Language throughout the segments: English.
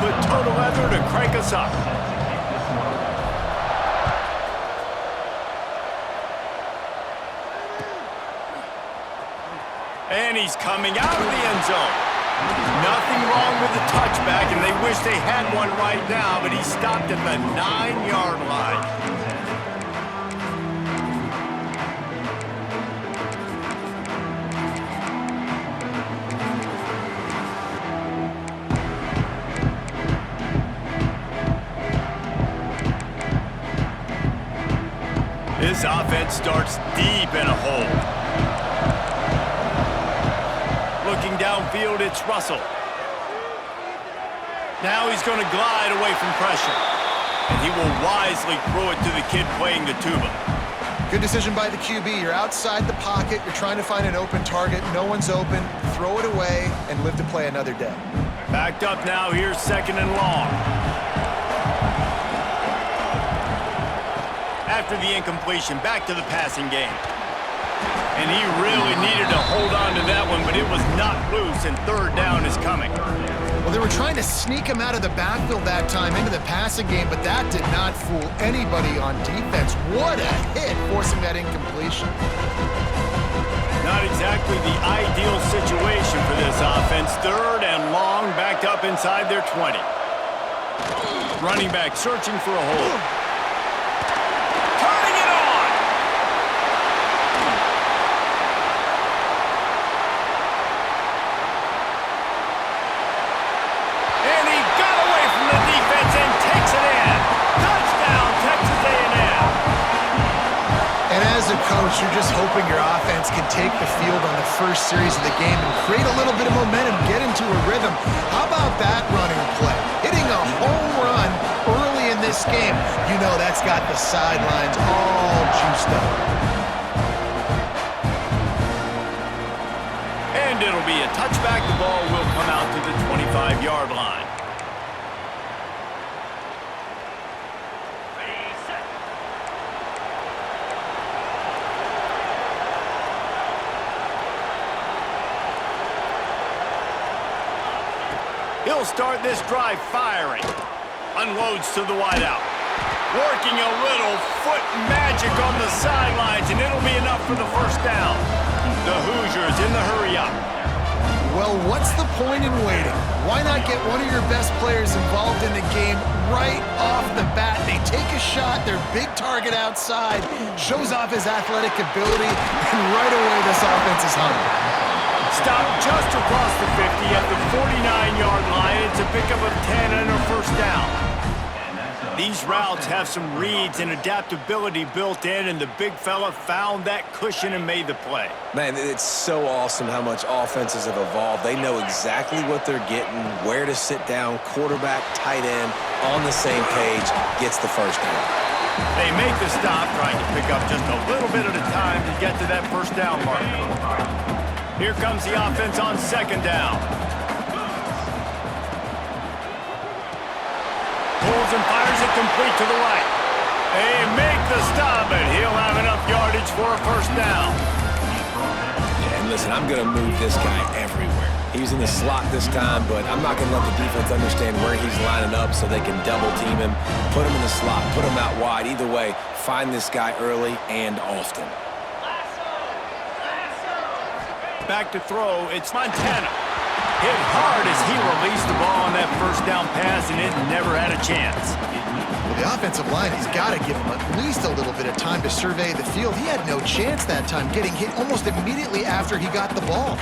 put total leather to crank us up. And he's coming out of the end zone. Nothing wrong with the touchback, and they wish they had one right now, but he stopped at the 9-yard line. This offense starts deep in a hole. Looking downfield, it's Russell. Now he's going to glide away from pressure. And he will wisely throw it to the kid playing the tuba. Good decision by the QB. You're outside the pocket. You're trying to find an open target. No one's open. Throw it away and live to play another day. Backed up now. Here's 2nd and long. After the incompletion, back to the passing game. And he really needed to hold on to that one, but it was not loose, and 3rd down is coming. Well, they were trying to sneak him out of the backfield that time into the passing game, but that did not fool anybody on defense. What a hit, forcing that incompletion. Not exactly the ideal situation for this offense. 3rd and long, backed up inside their 20. Running back searching for a hole. You're just hoping your offense can take the field on the first series of the game and create a little bit of momentum, get into a rhythm. How about that running play? Hitting a home run early in this game. You know that's got the sidelines all juiced up. And it'll be a touchback. The ball will come out to the 25-yard line. He'll start this drive firing. Unloads to the wideout. Working a little foot magic on the sidelines, and it'll be enough for the 1st down. The Hoosiers in the hurry-up. Well, what's the point in waiting? Why not get one of your best players involved in the game right off the bat? They take a shot, their big target outside, shows off his athletic ability, and right away this offense is hungry. Stopped just across the 50 at the 49-yard line. It's a pickup of 10 and a 1st down. These routes have some reads and adaptability built in, and the big fella found that cushion and made the play. Man, it's so awesome how much offenses have evolved. They know exactly what they're getting, where to sit down, quarterback, tight end, on the same page, gets the 1st down. They make the stop, trying to pick up just a little bit at a time to get to that 1st down mark. Here comes the offense on 2nd down. Pulls and fires it complete to the right. They make the stop, and he'll have enough yardage for a 1st down. Yeah, and listen, I'm going to move this guy everywhere. He's in the slot this time, but I'm not going to let the defense understand where he's lining up so they can double team him, put him in the slot, put him out wide. Either way, find this guy early and often. Back to throw, it's Montana. Hit hard as he released the ball on that 1st down pass, and it never had a chance. Well, the offensive line has got to give him at least a little bit of time to survey the field. He had no chance that time, getting hit almost immediately after he got the ball.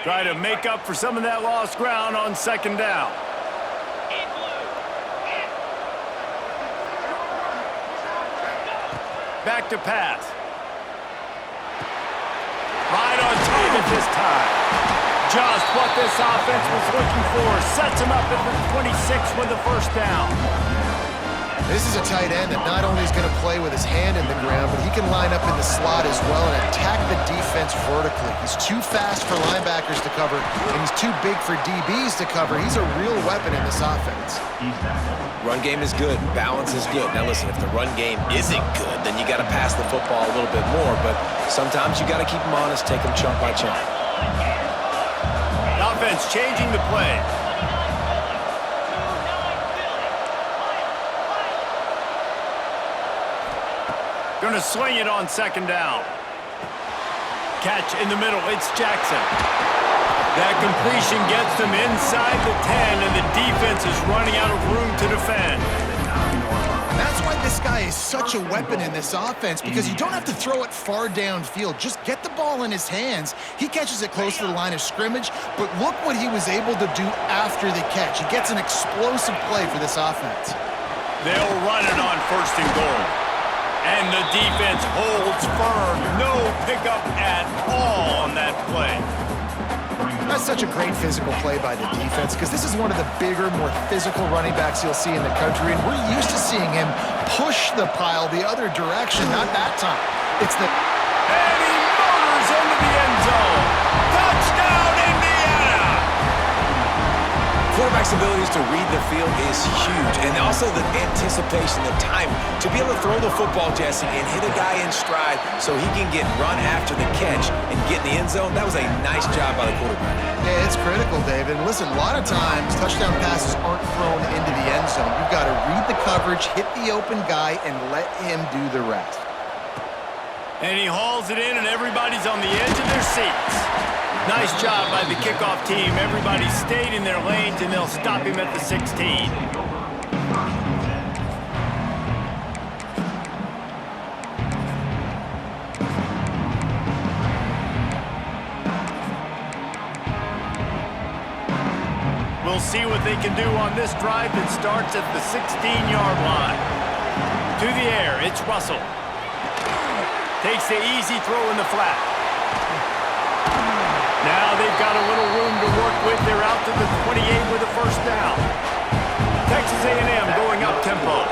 Try to make up for some of that lost ground on 2nd down. Back to pass. Right on target this time. Just what this offense was looking for. Sets him up at the 26 with the 1st down. This is a tight end that not only is going to play with his hand in the ground, but he can line up in the slot as well and attack the defense vertically. He's too fast for linebackers to cover, and he's too big for DBs to cover. He's a real weapon in this offense. Run game is good. Balance is good. Now listen, if the run game isn't good, then you got to pass the football a little bit more, but sometimes you got to keep them honest, take them chunk by chunk. Offense changing the play. Gonna sling it on second down. Catch in the middle. It's Jackson. That completion gets them inside the 10, and the defense is running out of room to defend. That's why this guy is such a weapon in this offense, because you don't have to throw it far downfield. Just get the ball in his hands. He catches it close to the line of scrimmage, but look what he was able to do after the catch. He gets an explosive play for this offense. They'll run it on first and goal. And the defense holds firm. No pickup at all on that play. That's such a great physical play by the defense, because this is one of the bigger, more physical running backs you'll see in the country, and we're used to seeing him push the pile the other direction. Not that time. It's the... And he motors into the end zone. Touchdown, Indiana! Quarterback's abilities to read the field is huge, and also the anticipation, the time to be able to throw the football, Jesse, and hit a guy in stride so he can get run after the catch and get in the end zone. That was a nice job by the quarterback. Yeah, it's critical, David. Listen, a lot of times touchdown passes aren't thrown into the end zone. You've got to read the coverage, hit the open guy, and let him do the rest. And he hauls it in, and everybody's on the edge of their seats. Nice job by the kickoff team. Everybody stayed in their lanes, and they'll stop him at the 16. We'll see what they can do on this drive that starts at the 16-yard line. To the air, it's Russell. Takes the easy throw in the flat. Now they've got a little room to work with. They're out to the 28 with a first down. Texas A&M going up tempo.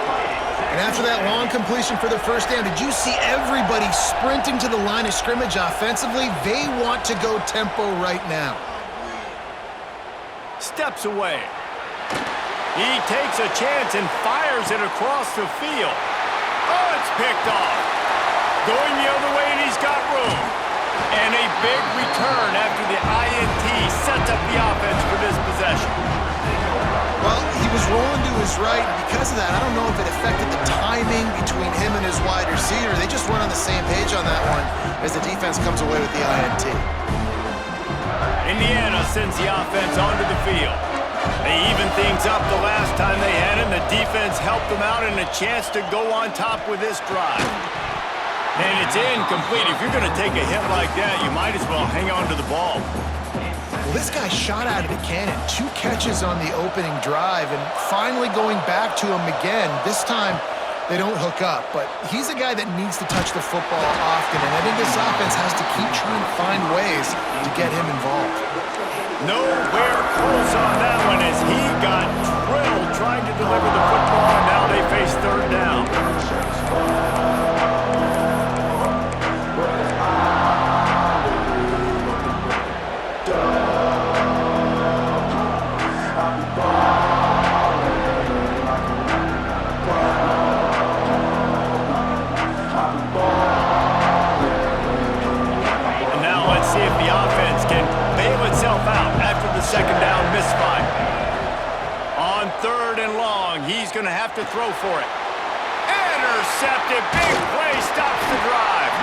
And after that long completion for the first down, did you see everybody sprinting to the line of scrimmage offensively? They want to go tempo right now. Steps away. He takes a chance and fires it across the field. Oh, it's picked off. Going the other way, and he's got room. And a big return after the INT sets up the offense for this possession. Well, he was rolling to his right, and because of that, I don't know if it affected the timing between him and his wide receiver. They just weren't on the same page on that one as the defense comes away with the INT. Indiana sends the offense onto the field. They even things up the last time they had him. The defense helped them out and a chance to go on top with this drive. And it's incomplete. If you're going to take a hit like that, you might as well hang on to the ball. Well, this guy shot out of the cannon. 2 catches on the opening drive, and finally going back to him again. This time, they don't hook up, but he's a guy that needs to touch the football often, and I think this offense has to keep trying to find ways to get him involved. Nowhere close on that one as he got drilled trying to deliver the football, and now they face third down. Second down misfire. On third and long, he's going to have to throw for it. Intercepted. Big play stops the drive.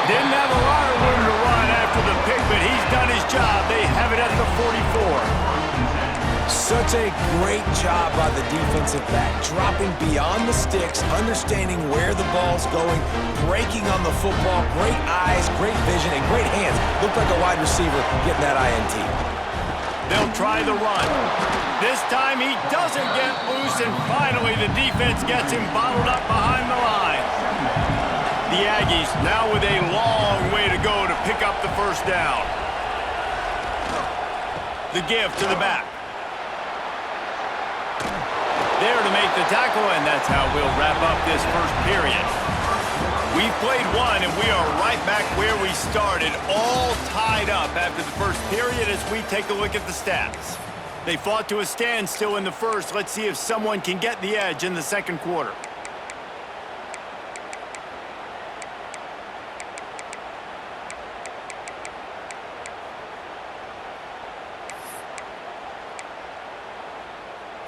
Didn't have a lot of room to run after the pick, but he's done his job. They have it at the 44. Such a great job by the defensive back, dropping beyond the sticks, understanding where the ball's going, breaking on the football, great eyes, great vision, and great hands. Looked like a wide receiver getting that INT. They'll try the run. This time he doesn't get loose, and finally the defense gets him bottled up behind the line. The Aggies now with a long way to go to pick up the first down. The give to the back. There to make the tackle, and that's how we'll wrap up this first period. We've played one, and we are right back where we started, all tied up after the first period as we take a look at the stats. They fought to a standstill in the first. Let's see if someone can get the edge in the second quarter.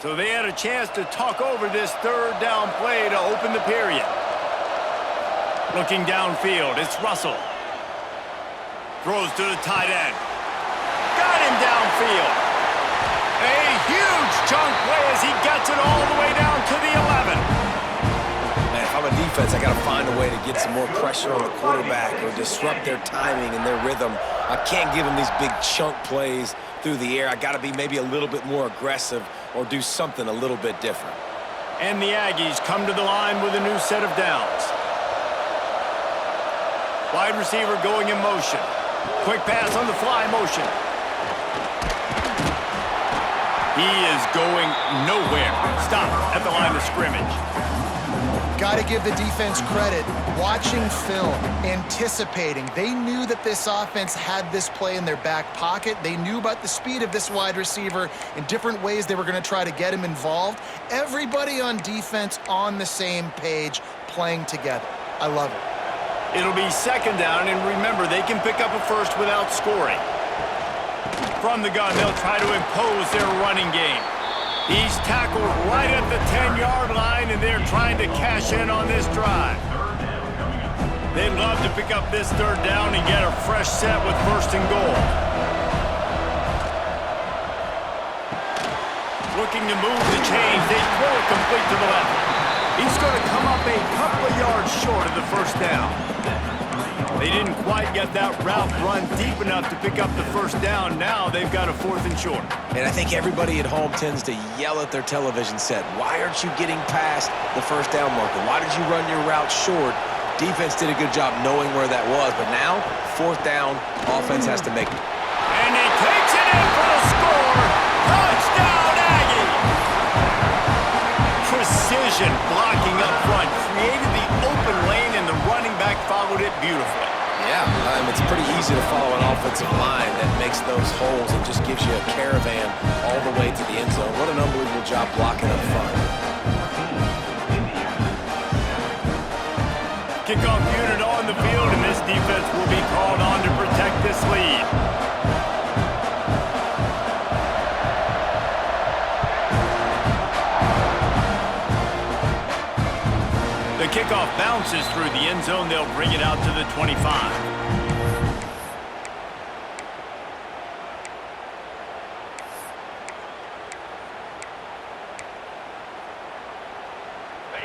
So they had a chance to talk over this third down play to open the period. Looking downfield, it's Russell. Throws to the tight end. Got him downfield. A huge chunk play as he gets it all the way down to the 11. Man, if I'm a defense, I got to find a way to get some more pressure on the quarterback or disrupt their timing and their rhythm. I can't give them these big chunk plays through the air. I got to be maybe a little bit more aggressive or do something a little bit different. And the Aggies come to the line with a new set of downs. Wide receiver going in motion. Quick pass on the fly motion. He is going nowhere. Stop at the line of scrimmage. Got to give the defense credit. Watching film, anticipating. They knew that this offense had this play in their back pocket. They knew about the speed of this wide receiver in different ways they were going to try to get him involved. Everybody on defense on the same page, playing together. I love it. It'll be second down, and remember, they can pick up a first without scoring. From the gun, they'll try to impose their running game. He's tackled right at the 10-yard line, and they're trying to cash in on this drive. They'd love to pick up this third down and get a fresh set with first and goal. Looking to move the chains. They throw it complete to the left. He's going to come up a couple of yards short of the first down. They didn't quite get that route run deep enough to pick up the first down. Now they've got a fourth and short. And I think everybody at home tends to yell at their television set, why aren't you getting past the first down marker? Why did you run your route short? Defense did a good job knowing where that was, but now, fourth down, offense has to make it. And he takes it in for the score. Touchdown, Aggie! Precision blocking up front, created the open lane, and the running back followed it beautifully. Yeah, it's pretty easy to follow an offensive line that makes those holes and just gives you a caravan all the way to the end zone. What an unbelievable job blocking up front. Kickoff unit on the field, and this defense will be called on to protect this lead. The kickoff bounces through the end zone. They'll bring it out to the 25.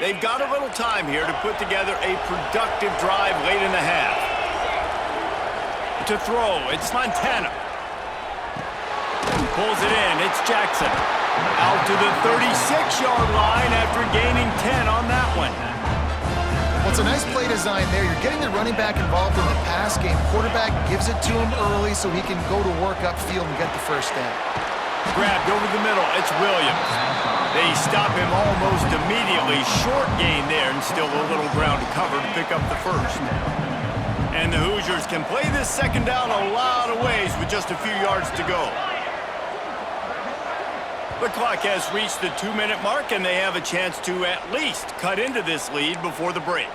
They've got a little time here to put together a productive drive late in the half. To throw, it's Montana. Pulls it in, it's Jackson. Out to the 36-yard line after gaining 10 on that one. Well, it's a nice play design there. You're getting the running back involved in the pass game. Quarterback gives it to him early so he can go to work upfield and get the first down. Grabbed over the middle, it's Williams. They stop him almost immediately. Short gain there and still a little ground to cover to pick up the first. And the Hoosiers can play this second down a lot of ways with just a few yards to go. The clock has reached the 2-minute mark, and they have a chance to at least cut into this lead before the break.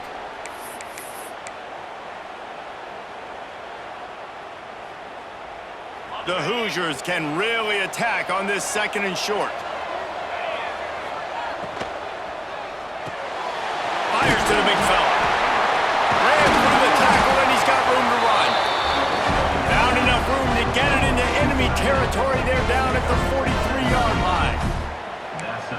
The Hoosiers can really attack on this second and short. Fires to the big fella. Ran through the tackle, and he's got room to run. Found enough room to get it into enemy territory. They're down at the 43-yard line.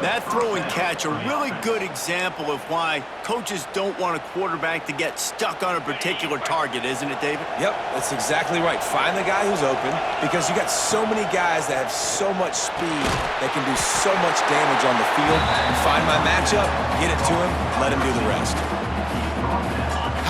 That throw and catch, a really good example of why coaches don't want a quarterback to get stuck on a particular target, isn't it, David? Yep, that's exactly right. Find the guy who's open because you got so many guys that have so much speed that can do so much damage on the field. Find my matchup, get it to him, let him do the rest.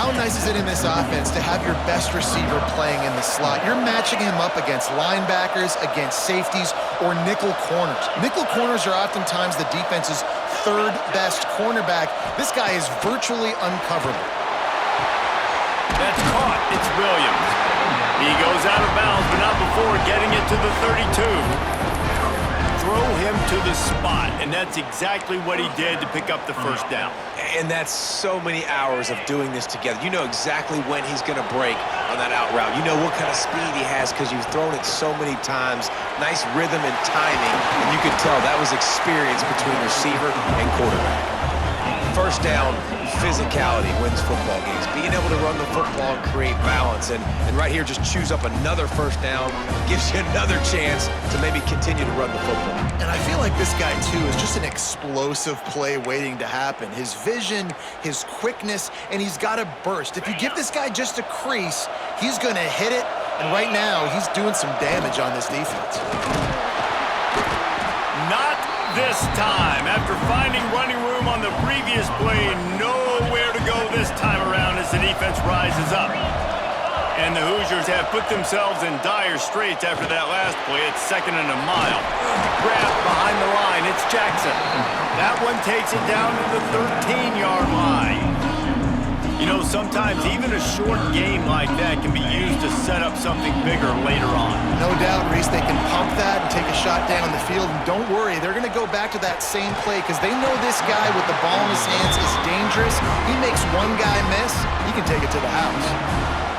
How nice is it in this offense to have your best receiver playing in the slot? You're matching him up against linebackers, against safeties, or nickel corners. Nickel corners are oftentimes the defense's third best cornerback. This guy is virtually uncoverable. That's caught. It's Williams. He goes out of bounds, but not before getting it to the 32. Throw him to the spot, and that's exactly what he did to pick up the first down. And that's so many hours of doing this together. You know exactly when he's going to break on that out route. You know what kind of speed he has because you've thrown it so many times. Nice rhythm and timing, and you could tell that was experience between receiver and quarterback. First down, physicality wins football games. Being able to run the football and create balance. And right here, just choose up another first down, gives you another chance to maybe continue to run the football. And I feel like this guy, too, is just an explosive play waiting to happen. His vision, his quickness, and he's got a burst. If you give this guy just a crease, he's going to hit it. And right now, he's doing some damage on this defense. Not this time. After finding running room on the previous play, nowhere to go this time around as the defense rises up. And the Hoosiers have put themselves in dire straits after that last play. It's 2nd and a mile. Grab behind the line. It's Jackson. That one takes it down to the 13-yard line. You know, sometimes even a short game like that can be used to set up something bigger later on. No doubt, Reese, they can pump that and take a shot down the field. And don't worry, they're going to go back to that same play because they know this guy with the ball in his hands is dangerous. He makes one guy miss, he can take it to the house.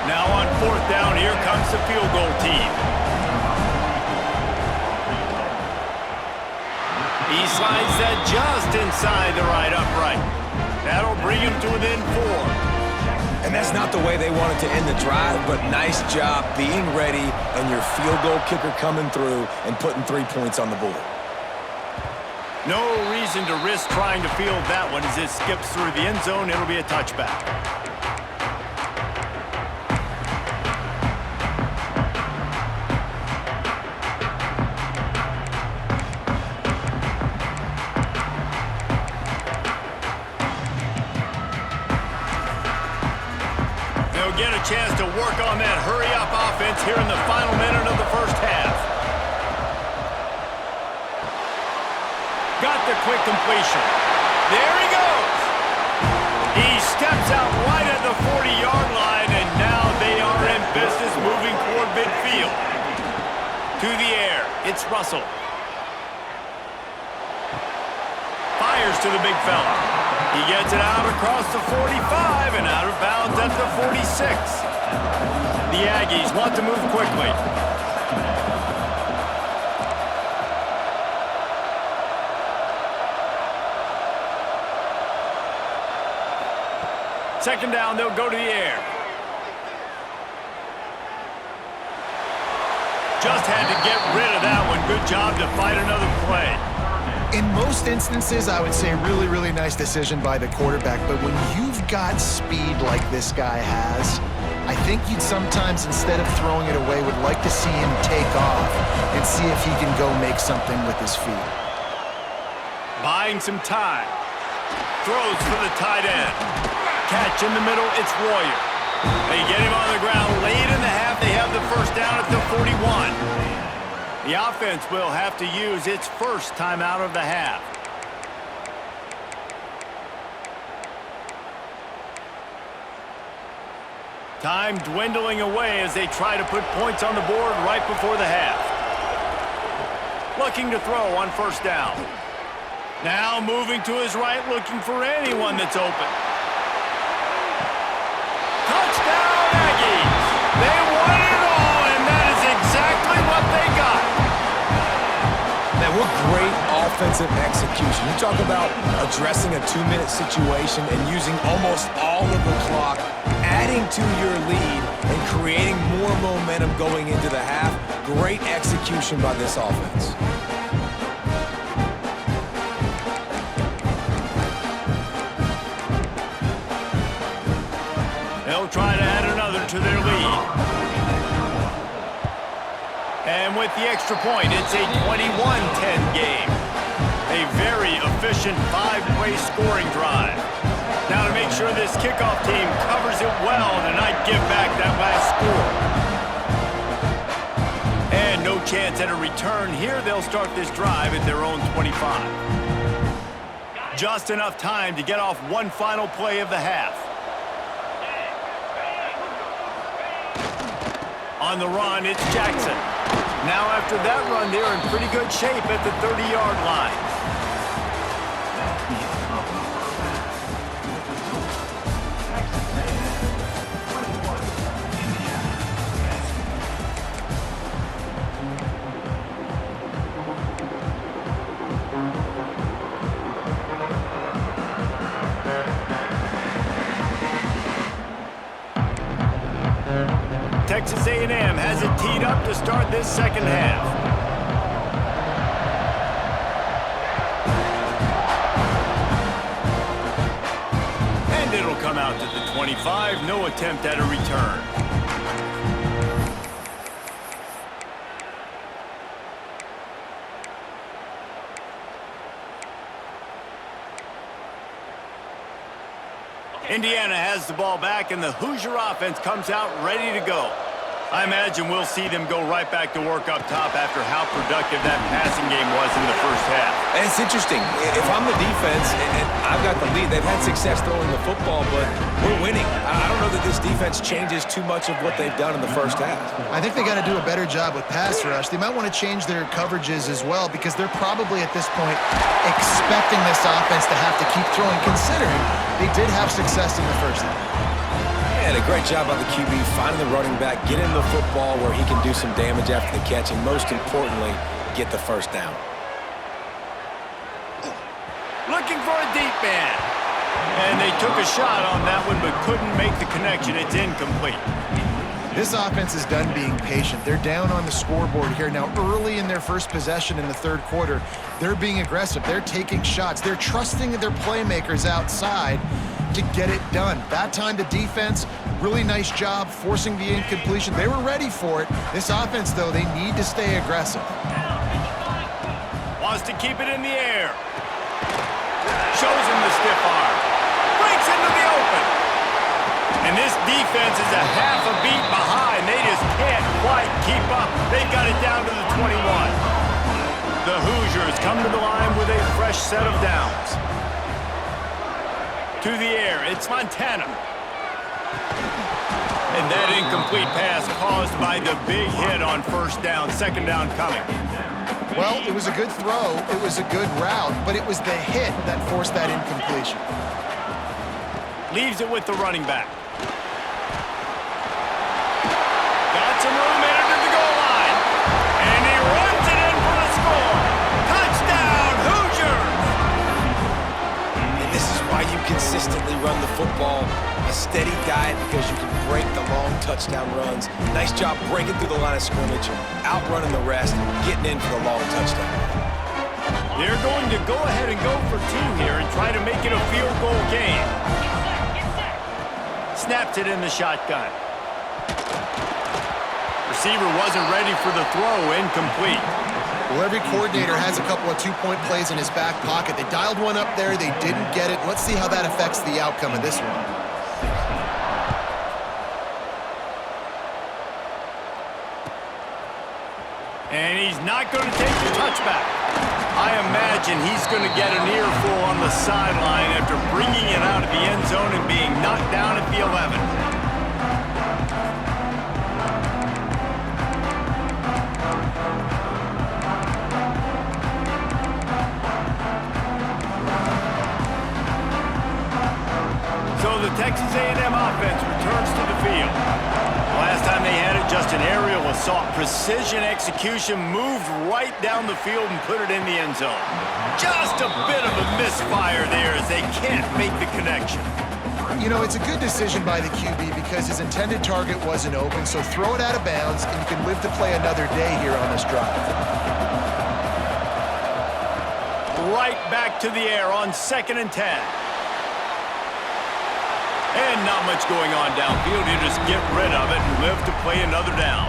Now on 4th down, here comes the field goal team. He slides that just inside the right upright. That'll bring him to within 4. And that's not the way they wanted to end the drive, but nice job being ready and your field goal kicker coming through and putting 3 points on the board. No reason to risk trying to field that one as it skips through the end zone. It'll be a touchback. Get a chance to work on that hurry-up offense here in the final minute of the first half. Got the quick completion. There he goes. He steps out right at the 40-yard line, and now they are in business moving toward midfield. To the air, it's Russell. Fires to the big fella. He gets it out across the 45 and out of bounds at the 46. The Aggies want to move quickly. Second down, they'll go to the air. Just had to get rid of that one. Good job to fight another play. In most instances, I would say really, really nice decision by the quarterback. But when you've got speed like this guy has, I think you'd sometimes, instead of throwing it away, would like to see him take off and see if he can go make something with his feet. Buying some time. Throws for the tight end. Catch in the middle, it's Royer. They get him on the ground late in the half. They have the first down at the 41. The offense will have to use its first timeout of the half. Time dwindling away as they try to put points on the board right before the half. Looking to throw on first down. Now moving to his right, looking for anyone that's open. Touchdown, Aggies! They won it all, and that is exactly what they got. Man, what great offensive execution. You talk about addressing a 2-minute situation and using almost all of the clock, adding to your lead and creating more momentum going into the half. Great execution by this offense. They'll try to add another to their lead. And with the extra point, it's a 21-10 game. A very efficient 5-play scoring drive. Now to make sure this kickoff team covers it well to not give back that last score. And no chance at a return here. They'll start this drive at their own 25. Just enough time to get off one final play of the half. On the run, it's Jackson. Now after that run, they're in pretty good shape at the 30-yard line. Texas A&M has it teed up to start this second half. And it'll come out to the 25. No attempt at a return. Indiana has the ball back, and the Hoosier offense comes out ready to go. I imagine we'll see them go right back to work up top after how productive that passing game was in the first half. And it's interesting. If I'm the defense and I've got the lead, they've had success throwing the football, but we're winning. I don't know that this defense changes too much of what they've done in the first half. I think they got to do a better job with pass rush. They might want to change their coverages as well because they're probably at this point expecting this offense to have to keep throwing, considering they did have success in the first half. And a great job by the QB finding the running back, get him the football where he can do some damage after the catch, and most importantly, get the first down. Looking for a deep man. And they took a shot on that one but couldn't make the connection. It's incomplete. This offense is done being patient. They're down on the scoreboard here. Now, early in their first possession in the third quarter, they're being aggressive. They're taking shots. They're trusting their playmakers outside to get it done. That time the defense, really nice job forcing the incompletion. They were ready for it. This offense, though, they need to stay aggressive. Wants to keep it in the air. Shows him the stiff arm. Breaks into the open. And this defense is a half a beat behind. They just can't quite keep up. They've got it down to the 21. The Hoosiers come to the line with a fresh set of downs. To the air, it's Montana. And that incomplete pass caused by the big hit on first down, second down coming. Well, it was a good throw, it was a good route, but it was the hit that forced that incompletion. Leaves it with the running back. Got some room in it to the goal line. And he runs it in for the score. Touchdown, Hoosiers! And this is why you consistently run the football. A steady diet because you can break the long touchdown runs. Nice job breaking through the line of scrimmage, outrunning the rest, getting in for the long touchdown. They're going to go ahead and go for two here and try to make it a field goal game. Snaps it in the shotgun. Receiver wasn't ready for the throw, incomplete. Well, every coordinator has a couple of two-point plays in his back pocket. They dialed one up there, they didn't get it. Let's see how that affects the outcome of this one. And he's not going to take the touchback. I imagine he's going to get an earful on the sideline after bringing it out of the end zone and being knocked down at the 11. So the Texas A&M offense returns to the field. Last time they had it, just an aerial assault. Precision execution, moved right down the field and put it in the end zone. Just a bit of a misfire there as they can't make the connection. You know, it's a good decision by the QB because his intended target wasn't open, so throw it out of bounds and you can live to play another day here on this drive. Right back to the air on 2nd and 10. And not much going on downfield. You just get rid of it and live to play another down.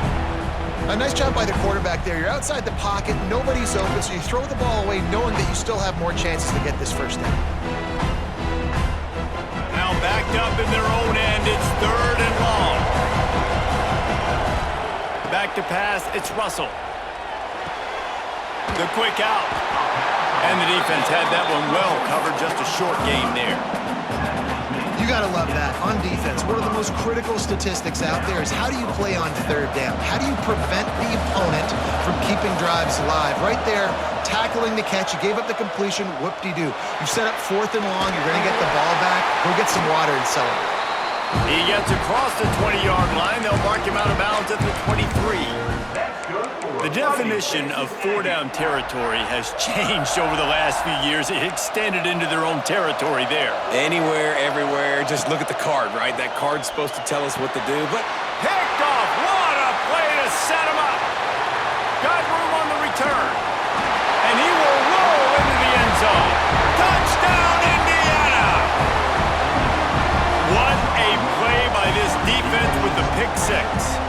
A nice job by the quarterback there. You're outside the pocket, nobody's open, so you throw the ball away knowing that you still have more chances to get this first down. Now backed up in their own end, it's 3rd and long. Back to pass, it's Russell. The quick out. And the defense had that one well covered, just a short gain there. You gotta love that. On defense, one of the most critical statistics out there is how do you play on 3rd down? How do you prevent the opponent from keeping drives alive? Right there, tackling the catch. You gave up the completion, whoop-de-doo. You set up 4th and long, you're gonna get the ball back. Go get some water and celebrate. He gets across the 20-yard line. They'll mark him out of bounds at the 23. The definition of 4-down territory has changed over the last few years. It extended into their own territory there. Anywhere, everywhere, just look at the card, right? That card's supposed to tell us what to do, but picked off wide. pick six.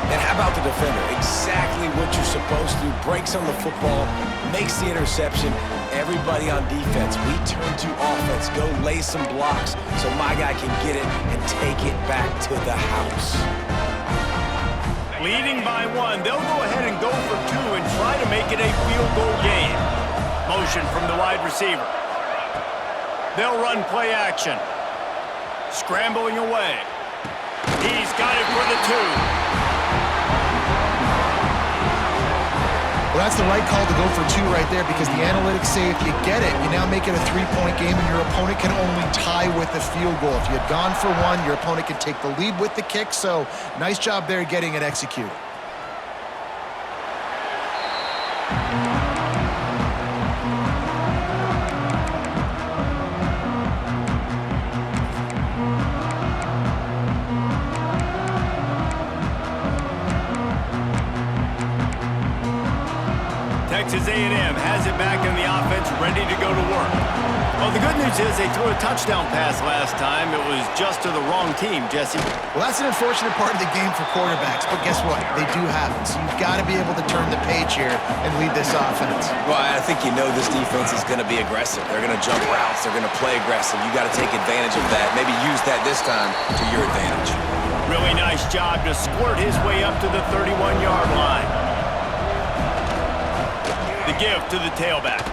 And how about the defender? Exactly what you're supposed to. Breaks on the football, makes the interception. Everybody on defense, we turn to offense. Go lay some blocks so my guy can get it and take it back to the house. Leading by one, they'll go ahead and go for two and try to make it a field goal game. Motion from the wide receiver. They'll run play action. Scrambling away. He's got it for the two. Well, that's the right call to go for two right there because the analytics say if you get it, you now make it a three-point game and your opponent can only tie with a field goal. If you had gone for one, your opponent can take the lead with the kick, so nice job there getting it executed. Texas A&M has it back in the offense, ready to go to work. Well, the good news is they threw a touchdown pass last time. It was just to the wrong team, Jesse. Well, that's an unfortunate part of the game for quarterbacks, but guess what? They do have it, so you've got to be able to turn the page here and lead this offense. Well, I think you know this defense is going to be aggressive. They're going to jump routes. They're going to play aggressive. You got to take advantage of that. Maybe use that this time to your advantage. Really nice job to squirt his way up to the 31-yard line. The give to the tailback.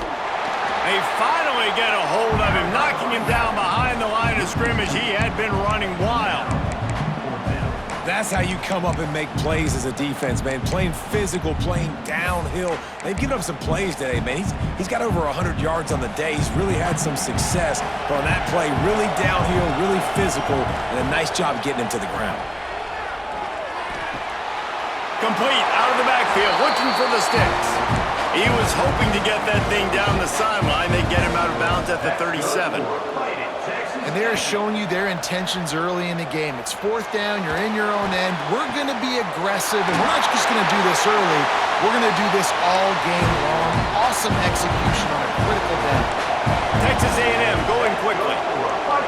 They finally get a hold of him, knocking him down behind the line of scrimmage. He had been running wild. That's how you come up and make plays as a defense, man. Playing physical, playing downhill. They've given up some plays today, man. He's got over 100 yards on the day. He's really had some success. But on that play, really downhill, really physical, and a nice job getting him to the ground. Complete out of the backfield, looking for the sticks. He was hoping to get that thing down the sideline. They get him out of bounds at the 37. And they are showing you their intentions early in the game. It's fourth down, you're in your own end. We're going to be aggressive, and we're not just going to do this early. We're going to do this all game long. Awesome execution on a critical down. Texas A&M going quickly.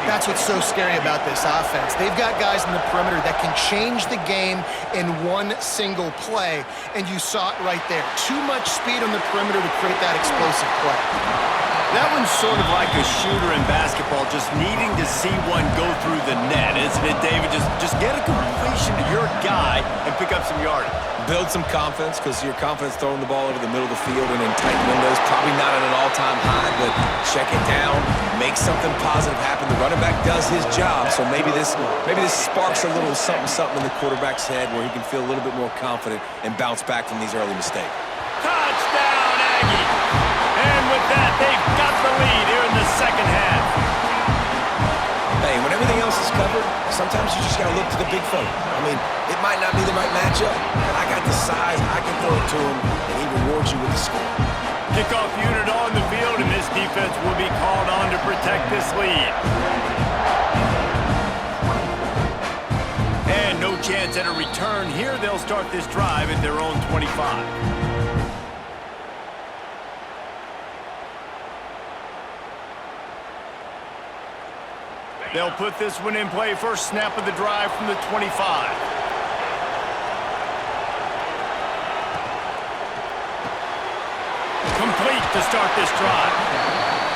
That's what's so scary about this offense. They've got guys in the perimeter that can change the game in one single play, and you saw it right there. Too much speed on the perimeter to create that explosive play. That one's sort of like a shooter in basketball, just needing to see one go through the net, isn't it, David? Just get a completion to your guy and pick up some yardage. Build some confidence because your confidence throwing the ball over the middle of the field and in tight windows, probably not at an all-time high, but check it down, make something positive happen. The running back does his job, so maybe this sparks a little something in the quarterback's head where he can feel a little bit more confident and bounce back from these early mistakes. Touchdown, Aggie! And with that, they've got the lead here in the second half. Hey, when everything else is covered, sometimes you just got to look to the big fella. I mean, it might not be the right matchup, but I got the size, I can throw it to him, and he rewards you with the score. Kickoff unit on the field, and this defense will be called on to protect this lead. And no chance at a return here. They'll start this drive at their own 25. They'll put this one in play. First snap of the drive from the 25. Complete to start this drive.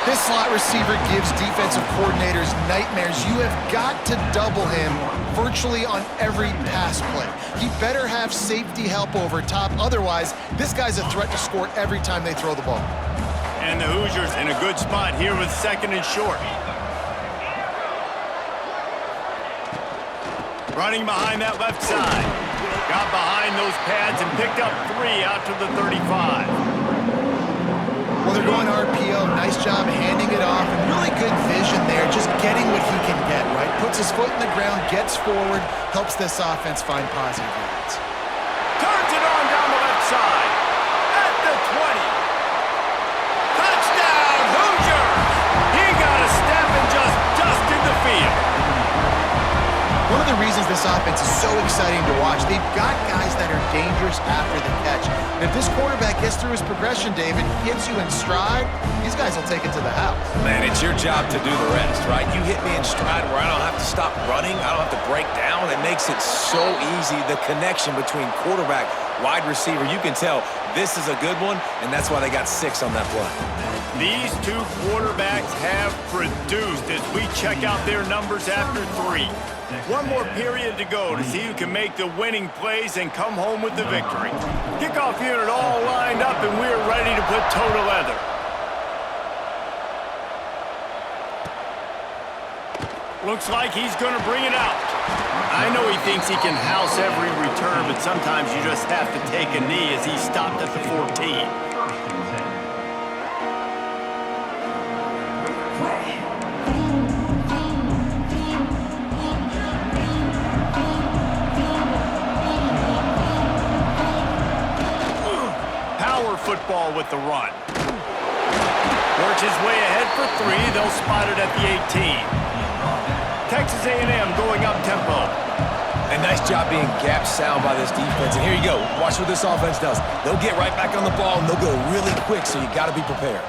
This slot receiver gives defensive coordinators nightmares. You have got to double him virtually on every pass play. He better have safety help over top. Otherwise, this guy's a threat to score every time they throw the ball. And the Hoosiers in a good spot here with second and short. Running behind that left side. Got behind those pads and picked up 3 out to the 35. Well, they're going RPO. Nice job handing it off. And really good vision there, just getting what he can get, right? Puts his foot in the ground, gets forward, helps this offense find positive yards. Turns it on down the left side. At the 20. Touchdown, Hoosiers! He got a step and just dusted the field. One of the reasons this this offense is so exciting to watch. They've got guys that are dangerous after the catch. And if this quarterback gets through his progression, David, hits you in stride, these guys will take it to the house. Man, it's your job to do the rest, right? You hit me in stride where I don't have to stop running. I don't have to break down. It makes it so easy. The connection between quarterback, wide receiver, you can tell this is a good one, and that's why they got 6 on that play. These two quarterbacks have produced as we check out their numbers after 3. One more period to go to see who can make the winning plays and come home with the victory. Kickoff unit all lined up, and we're ready to put toe to leather. Looks like he's going to bring it out. I know he thinks he can house every return, but sometimes you just have to take a knee as he stopped at the 14. Football with the run. Works his way ahead for 3. They'll spot it at the 18. Texas A&M going up tempo. A nice job being gap sound by this defense. And here you go. Watch what this offense does. They'll get right back on the ball, and they'll go really quick, so you got to be prepared.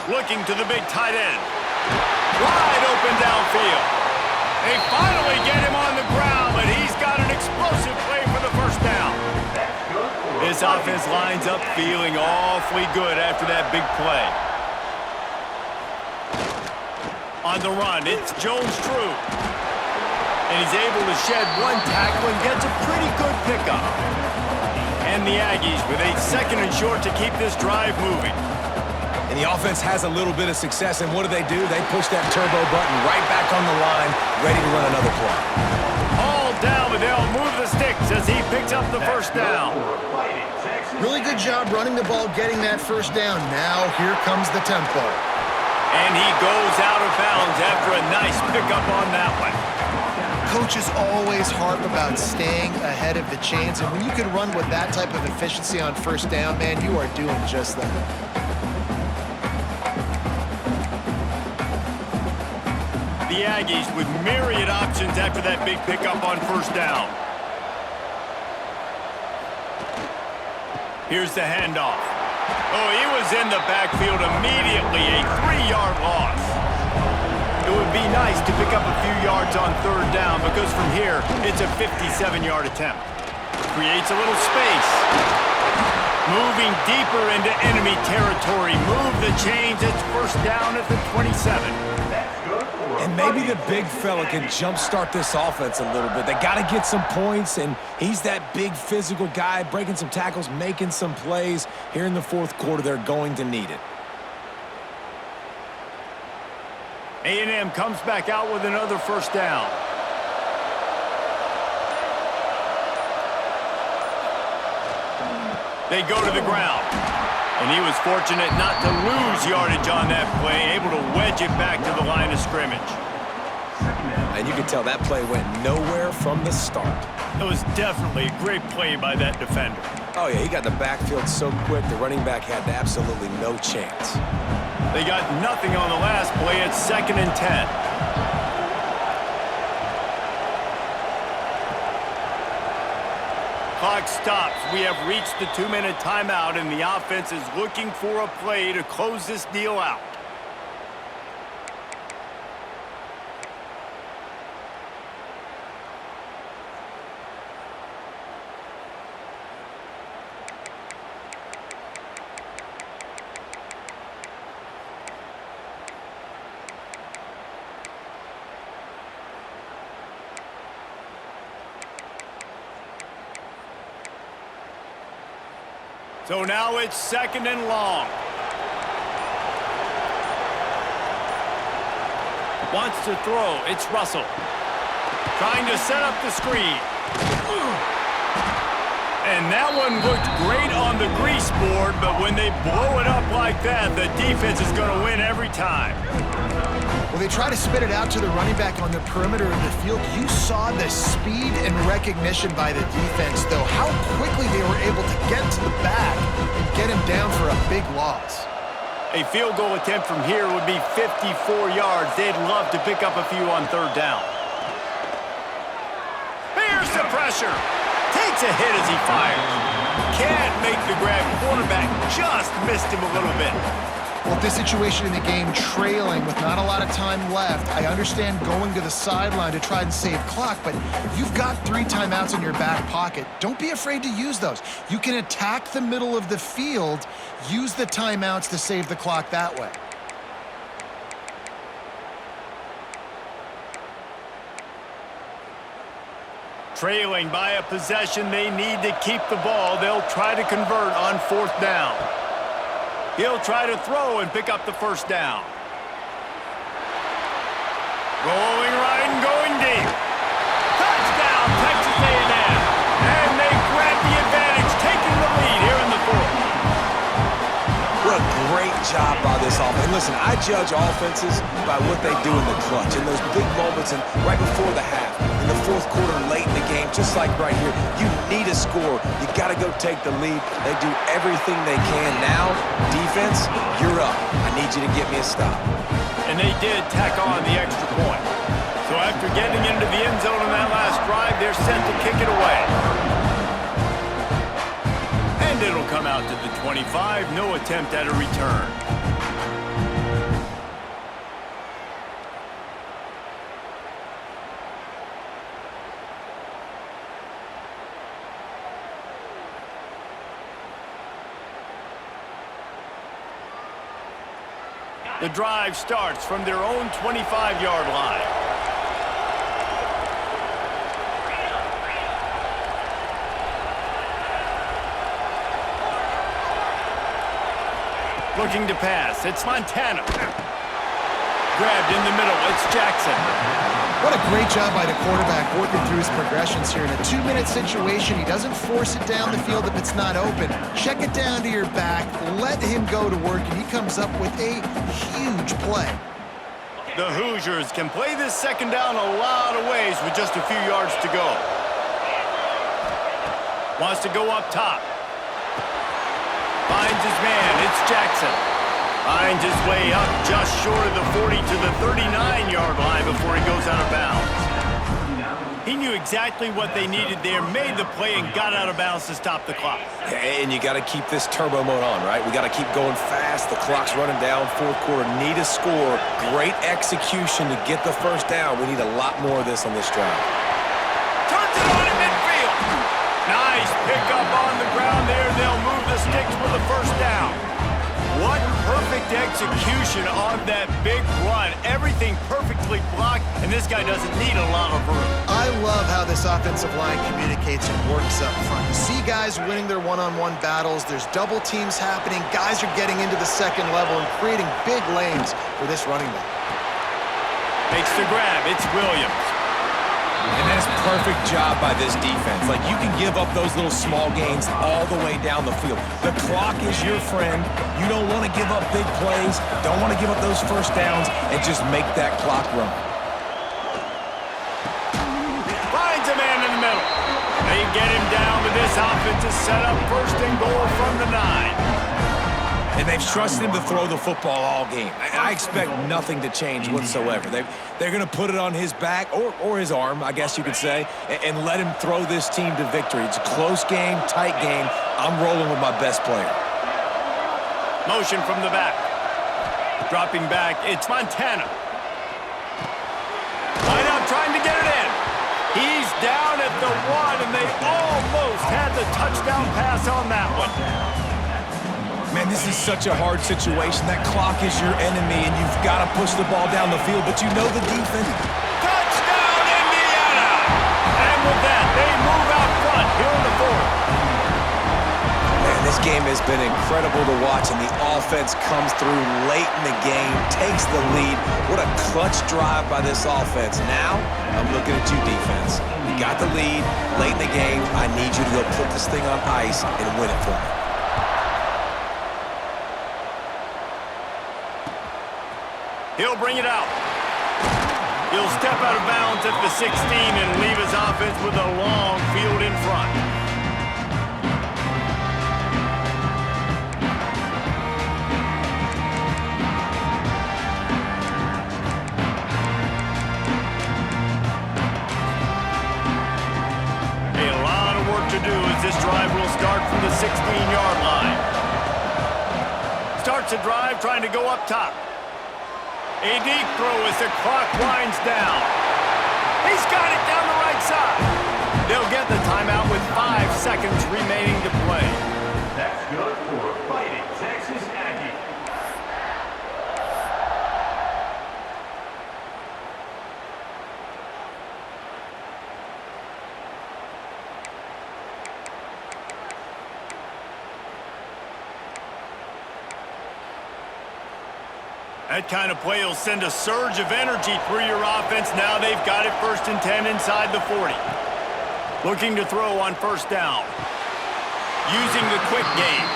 Looking to the big tight end. Wide open downfield. They finally get him on the ground, but he's got an explosive play for the first down. This offense lines up feeling awfully good after that big play. On the run, it's Jones-Drew. And he's able to shed 1 tackle and gets a pretty good pickup. And the Aggies with a 2nd and short to keep this drive moving. And the offense has a little bit of success, and what do? They push that turbo button right back on the line, ready to run another play. All down, but they'll move the sticks as he picks up the first down. Really good job running the ball, getting that first down. Now here comes the tempo. And he goes out of bounds after a nice pickup on that one. Coaches always harp about staying ahead of the chains, and when you can run with that type of efficiency on first down, man, you are doing just that. The Aggies with myriad options after that big pickup on first down. Here's the handoff. Oh, he was in the backfield immediately, a 3-yard loss. It would be nice to pick up a few yards on third down because from here, it's a 57-yard attempt. Creates a little space. Moving deeper into enemy territory. Move the chains. It's first down at the 27. And maybe the big fella can jumpstart this offense a little bit. They got to get some points, and he's that big physical guy, breaking some tackles, making some plays. Here in the 4th quarter, they're going to need it. A&M comes back out with another first down. They go to the ground. And he was fortunate not to lose yardage on that play, able to wedge it back to the line of scrimmage. And you can tell that play went nowhere from the start. It was definitely a great play by that defender. Oh, yeah, he got the backfield so quick, the running back had absolutely no chance. They got nothing on the last play. It's 2nd and 10. Clock stops. We have reached the 2-minute timeout, and the offense is looking for a play to close this deal out. So now it's 2nd and long. Wants to throw. It's Russell. Trying to set up the screen. And that one looked great on the grease board, but when they blow it up like that, the defense is going to win every time. Well, they try to spit it out to the running back on the perimeter of the field. You saw the speed and recognition by the defense, though, how quickly they were able to get to the back and get him down for a big loss. A field goal attempt from here would be 54 yards. They'd love to pick up a few on third down. pressure. Takes a hit as he fires. Can't make the grab. Quarterback just missed him a little bit. Well, this situation in the game, trailing with not a lot of time left, I understand going to the sideline to try and save clock, but you've got 3 timeouts in your back pocket. Don't be afraid to use those. You can attack the middle of the field, use the timeouts to save the clock that way. Trailing by a possession, they need to keep the ball. They'll try to convert on 4th down. He'll try to throw and pick up the 1st down. Rolling right and going deep. Touchdown, Texas A&M. And they grab the advantage, taking the lead here in the 4th. What a great job by this offense. And listen, I judge offenses by what they do in the clutch, in those big moments and right before the half, in the 4th quarter, late in the game, just like right here. You need a score. You got to go take the lead. They do everything they can. Now, defense, you're up. I need you to get me a stop. And they did tack on the extra point. So after getting into the end zone in that last drive, they're set to kick it away. And it'll come out to the 25. No attempt at a return. The drive starts from their own 25-yard line. Looking to pass. It's Montana. Grabbed in the middle. It's Jackson. What a great job by the quarterback working through his progressions here. In a 2-minute situation, he doesn't force it down the field if it's not open. Check it down to your back, let him go to work, and he comes up with a huge play. The Hoosiers can play this 2nd down a lot of ways with just a few yards to go. Wants to go up top. Finds his man. It's Jackson. Finds his way up just short of the 40 to the 39-yard line before he goes out of bounds. He knew exactly what they needed there, made the play, and got out of bounds to stop the clock. And you got to keep this turbo mode on, right? We got to keep going fast. The clock's running down. 4th quarter, need a score. Great execution to get the 1st down. We need a lot more of this on this drive. Turns it on in midfield. Nice pickup on the ground there. They'll move the sticks for the 1st down. What perfect execution on that big run. Everything perfectly blocked, and this guy doesn't need a lot of room. I love how this offensive line communicates and works up front. You see guys winning their one-on-one battles. There's double teams happening. Guys are getting into the 2nd level and creating big lanes for this running back. Makes the grab. It's Williams. And that's a perfect job by this defense. Like, you can give up those little small gains all the way down the field. The clock is your friend. You don't want to give up big plays. Don't want to give up those 1st downs and just make that clock run. Finds a man in the middle. They get him down, but this offense is set up 1st and goal from the 9. And they've trusted him to throw the football all game. I expect nothing to change whatsoever. They're going to put it on his back, or his arm, I guess you could say, and let him throw this team to victory. It's a close game, tight game. I'm rolling with my best player. Motion from the back. Dropping back, it's Montana. Line out trying to get it in. He's down at the 1, and they almost had the touchdown pass on that one. Man, this is such a hard situation. That clock is your enemy, and you've got to push the ball down the field, but you know the defense. Touchdown, Indiana! And with that, they move out front here in the 4th. Man, this game has been incredible to watch, and the offense comes through late in the game, takes the lead. What a clutch drive by this offense. Now, I'm looking at you, defense. You got the lead late in the game. I need you to go put this thing on ice and win it for me. He'll bring it out. He'll step out of bounds at the 16 and leave his offense with a long field in front. drive will start from the 16-yard line. Starts a drive trying to go up top. A deep throw as the clock winds down. He's got it down the right side. They'll get the timeout with 5 seconds remaining to play. That's good for Fighting Texas Aggie. That kind of play will send a surge of energy through your offense. Now they've got it 1st and 10 inside the 40. Looking to throw on 1st down. Using the quick game.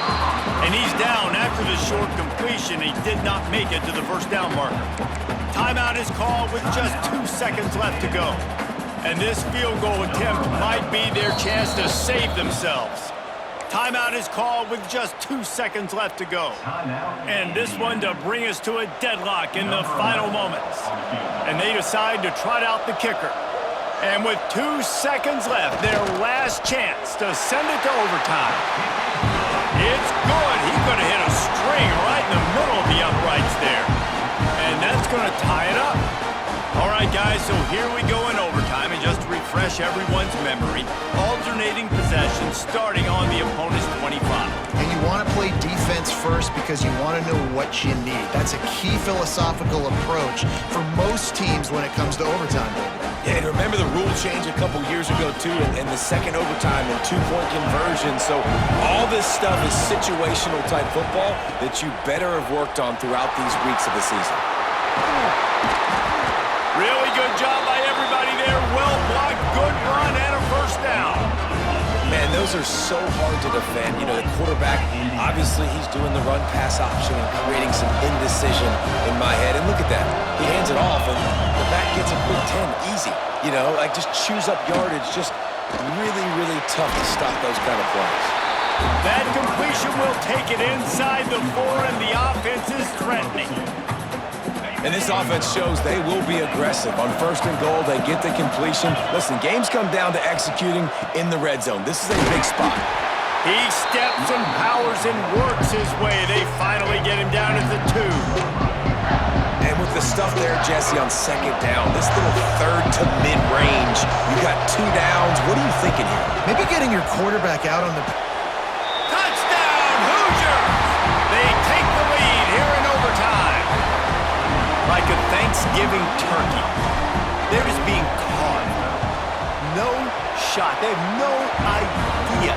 And he's down after the short completion. He did not make it to the 1st down marker. Timeout is called with just 2 seconds left to go. And this field goal attempt might be their chance to save themselves. Timeout is called with just 2 seconds left to go. And this one to bring us to a deadlock in the final moments. And they decide to trot out the kicker. And with 2 seconds left, their last chance to send it to overtime. It's good. He could have hit a string right in the middle of the uprights there. And that's going to tie it up. All right, guys, so here we go in overtime. And just to refresh everyone's memory, alternating possession starting on the opponent's 25. And you want to play defense first because you want to know what you need. That's a key philosophical approach for most teams when it comes to overtime, baby. Yeah, and remember the rule change a couple years ago, too, and the second overtime and 2-point conversion. So all this stuff is situational type football that you better have worked on throughout these weeks of the season. Really good job by everybody there. Well blocked, good run, and a 1st down. Man, those are so hard to defend. You know, the quarterback, obviously he's doing the run-pass option and creating some indecision in my head. And look at that. He hands it off, and the back gets a quick 10. Easy. You know, like just chews up yardage. Just really, really tough to stop those kind of plays. That completion will take it inside the 4, and the offense is threatening. And this offense shows they will be aggressive. On 1st and goal, they get the completion. Listen, games come down to executing in the red zone. This is a big spot. He steps and powers and works his way. They finally get him down at the 2. And with the stuff there, Jesse, on 2nd down, this little 3rd to mid-range, you got 2 downs. What are you thinking here? Maybe getting your quarterback out on the... Touchdown, Hoosiers! They take the lead here in overtime. Like a Thanksgiving turkey. They're just being carved. No shot. They have no idea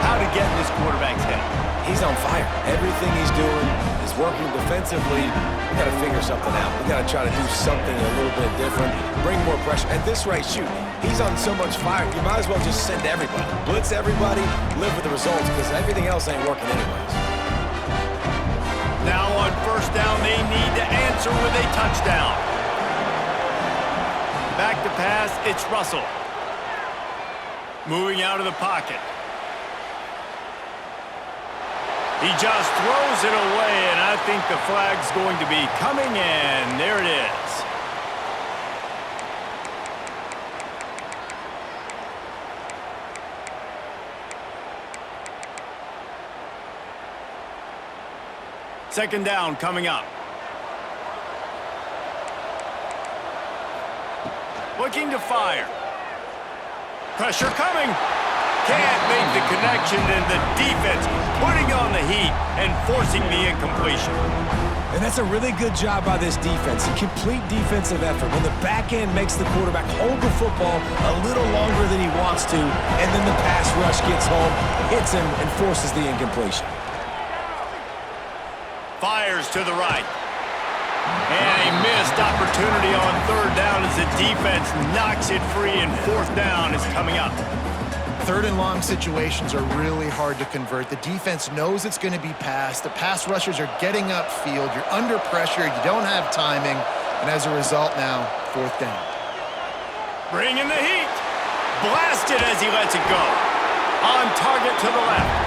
how to get in this quarterback's head. He's on fire. Everything he's doing is working defensively. We got to figure something out. We got to try to do something a little bit different. Bring more pressure. At this rate, shoot, he's on so much fire. You might as well just send everybody. Blitz everybody. Live with the results because everything else ain't working anyways. Now on 1st down, they need to answer with a touchdown. Back to pass, it's Russell. Moving out of the pocket. He just throws it away, and I think the flag's going to be coming in. There it is. Second down coming up. Looking to fire. Pressure coming. Can't make the connection, and the defense putting on the heat and forcing the incompletion. And that's a really good job by this defense. A complete defensive effort. When the back end makes the quarterback hold the football a little longer than he wants to, and then the pass rush gets home, hits him, and forces the incompletion. Fires to the right. And a missed opportunity on 3rd down as the defense knocks it free, and 4th down is coming up. 3rd and long situations are really hard to convert. The defense knows it's going to be passed. The pass rushers are getting upfield. You're under pressure. You don't have timing. And as a result now, 4th down. Bringing the heat. Blasted as he lets it go. On target to the left.